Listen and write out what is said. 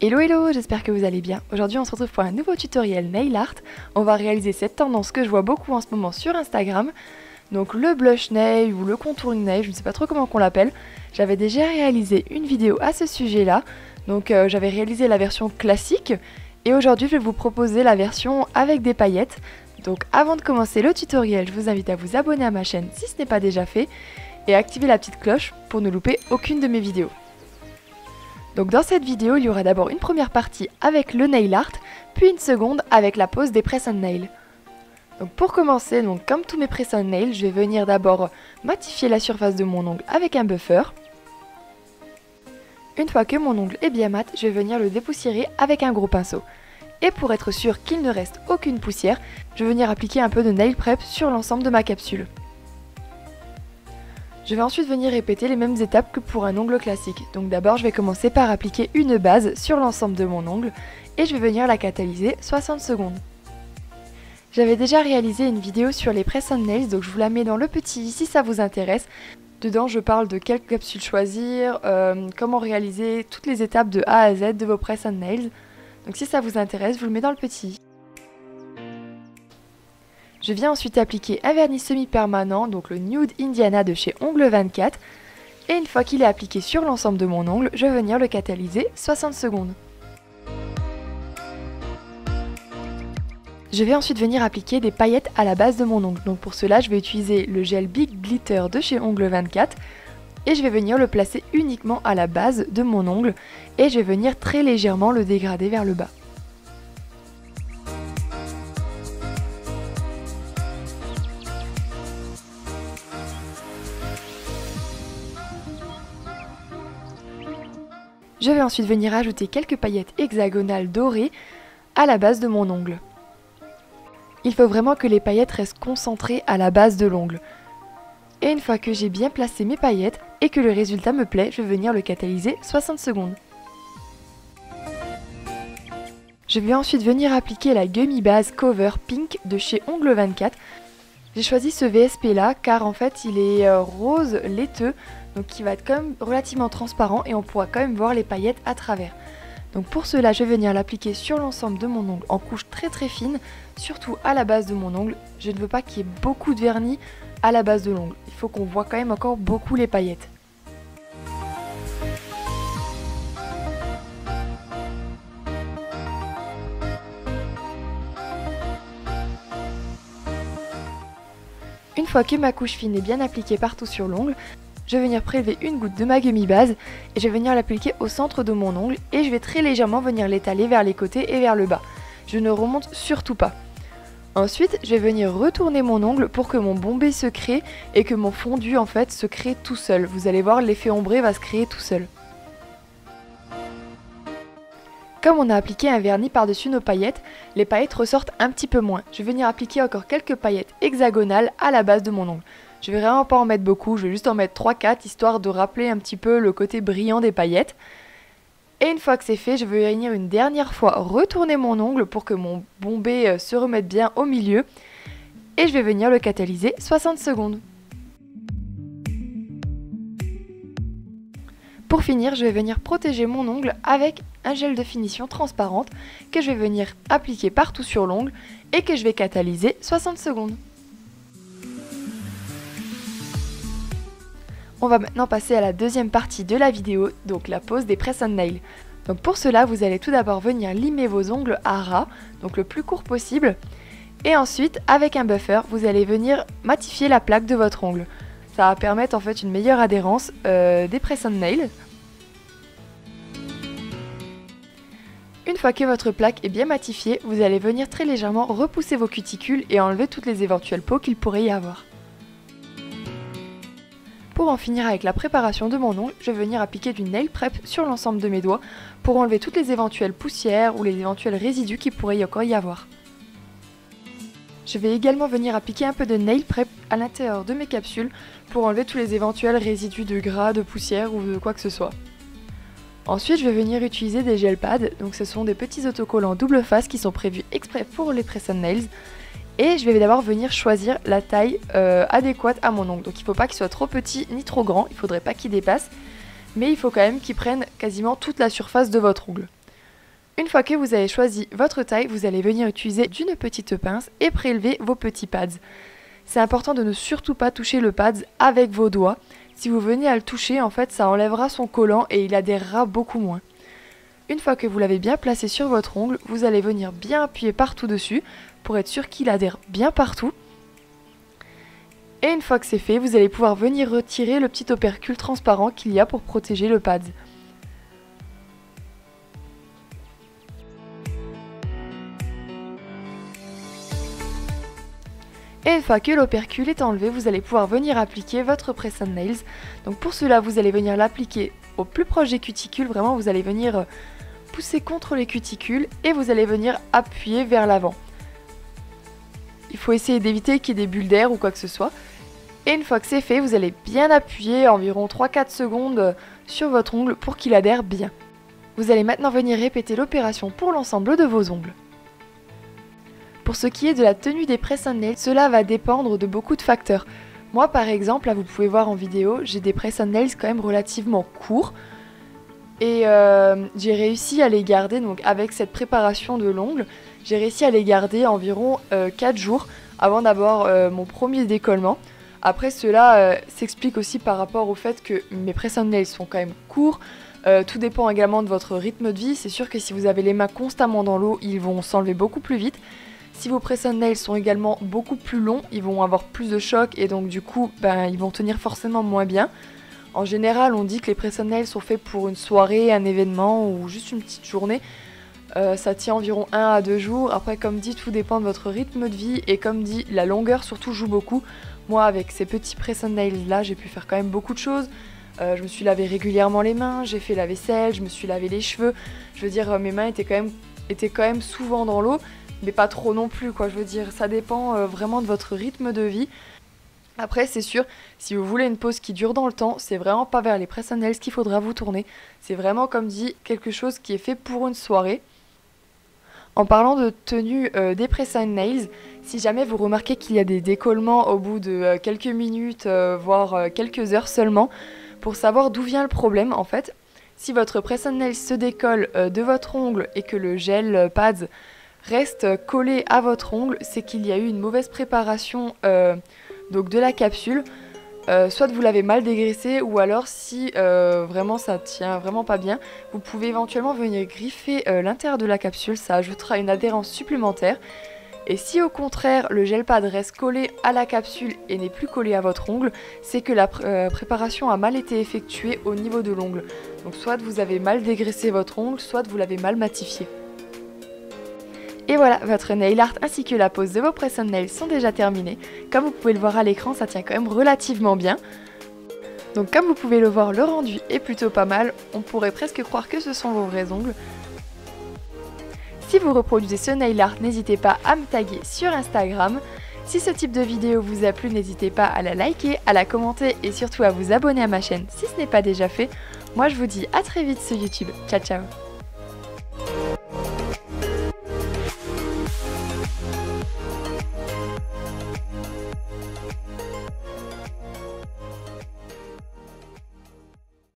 Hello hello, j'espère que vous allez bien. Aujourd'hui on se retrouve pour un nouveau tutoriel nail art. On va réaliser cette tendance que je vois beaucoup en ce moment sur Instagram. Donc le blush nail ou le contouring nail, je ne sais pas trop comment qu'on l'appelle. J'avais déjà réalisé une vidéo à ce sujet là. Donc j'avais réalisé la version classique. Et aujourd'hui je vais vous proposer la version avec des paillettes. Donc avant de commencer le tutoriel, je vous invite à vous abonner à ma chaîne si ce n'est pas déjà fait. Et à activer la petite cloche pour ne louper aucune de mes vidéos. Donc dans cette vidéo, il y aura d'abord une première partie avec le nail art, puis une seconde avec la pose des press on nail. Donc pour commencer, comme tous mes press on nail, je vais venir d'abord matifier la surface de mon ongle avec un buffer. Une fois que mon ongle est bien mat, je vais venir le dépoussiérer avec un gros pinceau. Et pour être sûr qu'il ne reste aucune poussière, je vais venir appliquer un peu de nail prep sur l'ensemble de ma capsule. Je vais ensuite venir répéter les mêmes étapes que pour un ongle classique. Donc d'abord je vais commencer par appliquer une base sur l'ensemble de mon ongle et je vais venir la catalyser 60 secondes. J'avais déjà réalisé une vidéo sur les press on nails, donc je vous la mets dans le petit si ça vous intéresse. Dedans je parle de quelle capsule choisir, comment réaliser toutes les étapes de A à Z de vos press on nails. Donc si ça vous intéresse, je vous le mets dans le petit. Je viens ensuite appliquer un vernis semi-permanent, donc le Nude Indiana de chez Ongle 24. Et une fois qu'il est appliqué sur l'ensemble de mon ongle, je vais venir le catalyser 60 secondes. Je vais ensuite venir appliquer des paillettes à la base de mon ongle. Donc pour cela, je vais utiliser le gel Big Glitter de chez Ongle 24. Et je vais venir le placer uniquement à la base de mon ongle. Et je vais venir très légèrement le dégrader vers le bas. Je vais ensuite venir ajouter quelques paillettes hexagonales dorées à la base de mon ongle. Il faut vraiment que les paillettes restent concentrées à la base de l'ongle. Et une fois que j'ai bien placé mes paillettes et que le résultat me plaît, je vais venir le catalyser 60 secondes. Je vais ensuite venir appliquer la Gummy Base Cover Pink de chez Ongle 24. J'ai choisi ce VSP là car en fait il est rose laiteux. Donc il va être quand même relativement transparent et on pourra quand même voir les paillettes à travers. Donc pour cela, je vais venir l'appliquer sur l'ensemble de mon ongle en couche très très fine, surtout à la base de mon ongle. Je ne veux pas qu'il y ait beaucoup de vernis à la base de l'ongle. Il faut qu'on voit quand même encore beaucoup les paillettes. Une fois que ma couche fine est bien appliquée partout sur l'ongle, je vais venir prélever une goutte de ma Gummy Base et je vais venir l'appliquer au centre de mon ongle et je vais très légèrement venir l'étaler vers les côtés et vers le bas. Je ne remonte surtout pas. Ensuite, je vais venir retourner mon ongle pour que mon bombé se crée et que mon fondu en fait se crée tout seul. Vous allez voir, l'effet ombré va se créer tout seul. Comme on a appliqué un vernis par-dessus nos paillettes, les paillettes ressortent un petit peu moins. Je vais venir appliquer encore quelques paillettes hexagonales à la base de mon ongle. Je vais vraiment pas en mettre beaucoup, je vais juste en mettre 3-4 histoire de rappeler un petit peu le côté brillant des paillettes. Et une fois que c'est fait, je vais venir une dernière fois retourner mon ongle pour que mon bombé se remette bien au milieu. Et je vais venir le catalyser 60 secondes. Pour finir, je vais venir protéger mon ongle avec un gel de finition transparente que je vais venir appliquer partout sur l'ongle et que je vais catalyser 60 secondes. On va maintenant passer à la deuxième partie de la vidéo, donc la pose des press on nail. Donc pour cela, vous allez tout d'abord venir limer vos ongles à ras, donc le plus court possible. Et ensuite, avec un buffer, vous allez venir matifier la plaque de votre ongle. Ça va permettre en fait une meilleure adhérence des press on nail. Une fois que votre plaque est bien matifiée, vous allez venir très légèrement repousser vos cuticules et enlever toutes les éventuelles peaux qu'il pourrait y avoir. Pour en finir avec la préparation de mon ongle, je vais venir appliquer du nail prep sur l'ensemble de mes doigts pour enlever toutes les éventuelles poussières ou les éventuels résidus qu'il pourrait encore y avoir. Je vais également venir appliquer un peu de nail prep à l'intérieur de mes capsules pour enlever tous les éventuels résidus de gras, de poussière ou de quoi que ce soit. Ensuite, je vais venir utiliser des gel pads, donc ce sont des petits autocollants double face qui sont prévus exprès pour les press on nails. Et je vais d'abord venir choisir la taille adéquate à mon ongle. Donc il ne faut pas qu'il soit trop petit ni trop grand, il ne faudrait pas qu'il dépasse. Mais il faut quand même qu'il prenne quasiment toute la surface de votre ongle. Une fois que vous avez choisi votre taille, vous allez venir utiliser d'une petite pince et prélever vos petits pads. C'est important de ne surtout pas toucher le pad avec vos doigts. Si vous venez à le toucher, en fait, ça enlèvera son collant et il adhérera beaucoup moins. Une fois que vous l'avez bien placé sur votre ongle, vous allez venir bien appuyer partout dessus pour être sûr qu'il adhère bien partout. Et une fois que c'est fait, vous allez pouvoir venir retirer le petit opercule transparent qu'il y a pour protéger le pad. Et une fois que l'opercule est enlevé, vous allez pouvoir venir appliquer votre press on nails. Donc pour cela, vous allez venir l'appliquer au plus proche des cuticules. Vraiment, vous allez venir pousser contre les cuticules et vous allez venir appuyer vers l'avant. Il faut essayer d'éviter qu'il y ait des bulles d'air ou quoi que ce soit. Et une fois que c'est fait, vous allez bien appuyer environ 3-4 secondes sur votre ongle pour qu'il adhère bien. Vous allez maintenant venir répéter l'opération pour l'ensemble de vos ongles. Pour ce qui est de la tenue des press on nails, cela va dépendre de beaucoup de facteurs. Moi par exemple, là vous pouvez voir en vidéo, j'ai des press on nails quand même relativement courts. Et j'ai réussi à les garder, donc avec cette préparation de l'ongle, j'ai réussi à les garder environ 4 jours avant d'avoir mon premier décollement. Après cela s'explique aussi par rapport au fait que mes press on nails sont quand même courts. Tout dépend également de votre rythme de vie. C'est sûr que si vous avez les mains constamment dans l'eau, ils vont s'enlever beaucoup plus vite. Si vos press on nails sont également beaucoup plus longs, ils vont avoir plus de choc et donc du coup, ils vont tenir forcément moins bien. En général, on dit que les press on nails sont faits pour une soirée, un événement ou juste une petite journée. Ça tient environ 1 à 2 jours. Après, comme dit, tout dépend de votre rythme de vie et comme dit, la longueur surtout joue beaucoup. Moi, avec ces petits press on nails là, j'ai pu faire quand même beaucoup de choses. Je me suis lavé régulièrement les mains, j'ai fait la vaisselle, je me suis lavé les cheveux. Je veux dire, mes mains étaient quand même souvent dans l'eau. Mais pas trop non plus, quoi. Je veux dire, ça dépend vraiment de votre rythme de vie. Après, c'est sûr, si vous voulez une pause qui dure dans le temps, c'est vraiment pas vers les press on nails qu'il faudra vous tourner. C'est vraiment, comme dit, quelque chose qui est fait pour une soirée. En parlant de tenue des press on nails, si jamais vous remarquez qu'il y a des décollements au bout de quelques minutes, voire quelques heures seulement, pour savoir d'où vient le problème, en fait, si votre press on nails se décolle de votre ongle et que le gel pads reste collé à votre ongle, c'est qu'il y a eu une mauvaise préparation donc de la capsule. Soit vous l'avez mal dégraissé ou alors si vraiment ça tient vraiment pas bien, vous pouvez éventuellement venir griffer l'intérieur de la capsule, ça ajoutera une adhérence supplémentaire. Et si au contraire le gel pad reste collé à la capsule et n'est plus collé à votre ongle, c'est que la préparation a mal été effectuée au niveau de l'ongle. Donc soit vous avez mal dégraissé votre ongle, soit vous l'avez mal matifié. Et voilà, votre nail art ainsi que la pose de vos press on nails sont déjà terminés. Comme vous pouvez le voir à l'écran, ça tient quand même relativement bien. Donc comme vous pouvez le voir, le rendu est plutôt pas mal. On pourrait presque croire que ce sont vos vrais ongles. Si vous reproduisez ce nail art, n'hésitez pas à me taguer sur Instagram. Si ce type de vidéo vous a plu, n'hésitez pas à la liker, à la commenter et surtout à vous abonner à ma chaîne si ce n'est pas déjà fait. Moi je vous dis à très vite sur YouTube. Ciao ciao.